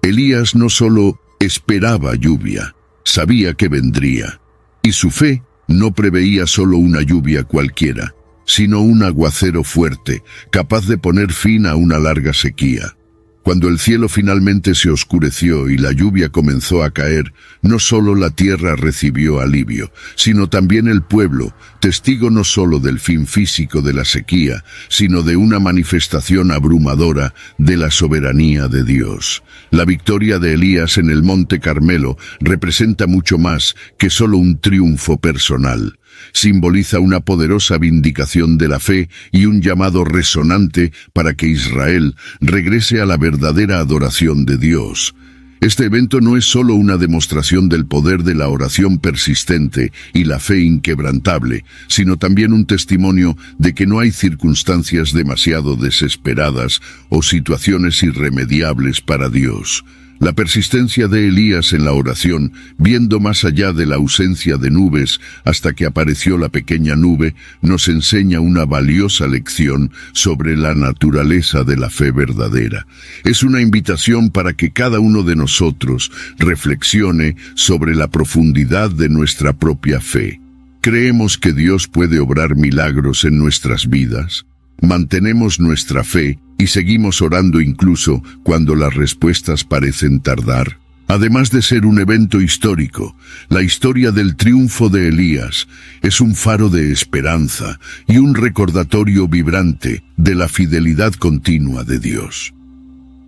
Elías no solo esperaba lluvia, sabía que vendría, y su fe no preveía solo una lluvia cualquiera, sino un aguacero fuerte, capaz de poner fin a una larga sequía. Cuando el cielo finalmente se oscureció y la lluvia comenzó a caer, no solo la tierra recibió alivio, sino también el pueblo, testigo no solo del fin físico de la sequía, sino de una manifestación abrumadora de la soberanía de Dios. La victoria de Elías en el Monte Carmelo representa mucho más que solo un triunfo personal. Simboliza una poderosa vindicación de la fe y un llamado resonante para que Israel regrese a la verdadera adoración de Dios. Este evento no es solo una demostración del poder de la oración persistente y la fe inquebrantable, sino también un testimonio de que no hay circunstancias demasiado desesperadas o situaciones irremediables para Dios. La persistencia de Elías en la oración, viendo más allá de la ausencia de nubes hasta que apareció la pequeña nube, nos enseña una valiosa lección sobre la naturaleza de la fe verdadera. Es una invitación para que cada uno de nosotros reflexione sobre la profundidad de nuestra propia fe. ¿Creemos que Dios puede obrar milagros en nuestras vidas? ¿Mantenemos nuestra fe y seguimos orando incluso cuando las respuestas parecen tardar? Además de ser un evento histórico, la historia del triunfo de Elías es un faro de esperanza y un recordatorio vibrante de la fidelidad continua de Dios.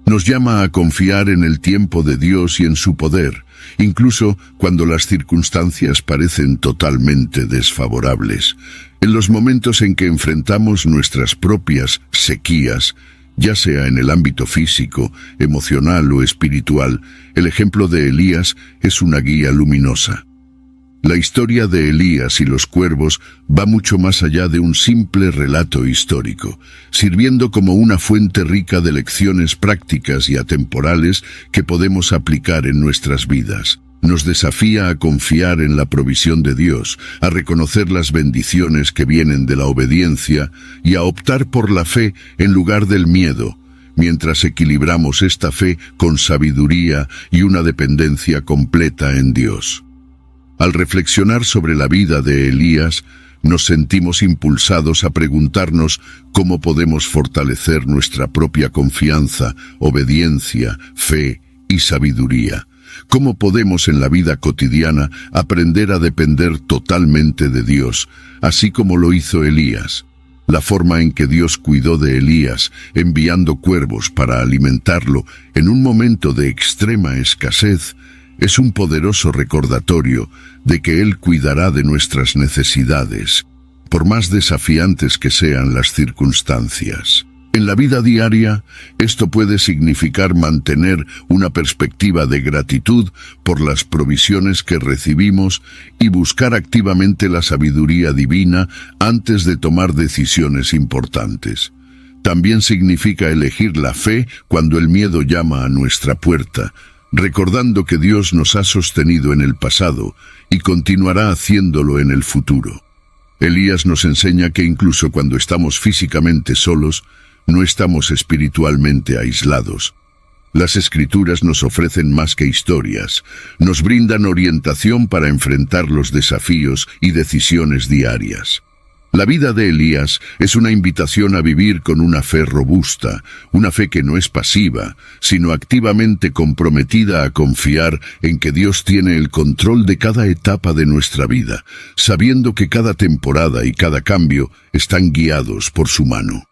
Nos llama a confiar en el tiempo de Dios y en su poder, incluso cuando las circunstancias parecen totalmente desfavorables. En los momentos en que enfrentamos nuestras propias sequías, ya sea en el ámbito físico, emocional o espiritual, el ejemplo de Elías es una guía luminosa. La historia de Elías y los cuervos va mucho más allá de un simple relato histórico, sirviendo como una fuente rica de lecciones prácticas y atemporales que podemos aplicar en nuestras vidas. Nos desafía a confiar en la provisión de Dios, a reconocer las bendiciones que vienen de la obediencia y a optar por la fe en lugar del miedo, mientras equilibramos esta fe con sabiduría y una dependencia completa en Dios. Al reflexionar sobre la vida de Elías, nos sentimos impulsados a preguntarnos cómo podemos fortalecer nuestra propia confianza, obediencia, fe y sabiduría. ¿Cómo podemos en la vida cotidiana aprender a depender totalmente de Dios, así como lo hizo Elías? La forma en que Dios cuidó de Elías, enviando cuervos para alimentarlo en un momento de extrema escasez, es un poderoso recordatorio de que Él cuidará de nuestras necesidades, por más desafiantes que sean las circunstancias. En la vida diaria, esto puede significar mantener una perspectiva de gratitud por las provisiones que recibimos y buscar activamente la sabiduría divina antes de tomar decisiones importantes. También significa elegir la fe cuando el miedo llama a nuestra puerta, recordando que Dios nos ha sostenido en el pasado y continuará haciéndolo en el futuro. Elías nos enseña que incluso cuando estamos físicamente solos, no estamos espiritualmente aislados. Las Escrituras nos ofrecen más que historias, nos brindan orientación para enfrentar los desafíos y decisiones diarias. La vida de Elías es una invitación a vivir con una fe robusta, una fe que no es pasiva, sino activamente comprometida a confiar en que Dios tiene el control de cada etapa de nuestra vida, sabiendo que cada temporada y cada cambio están guiados por su mano.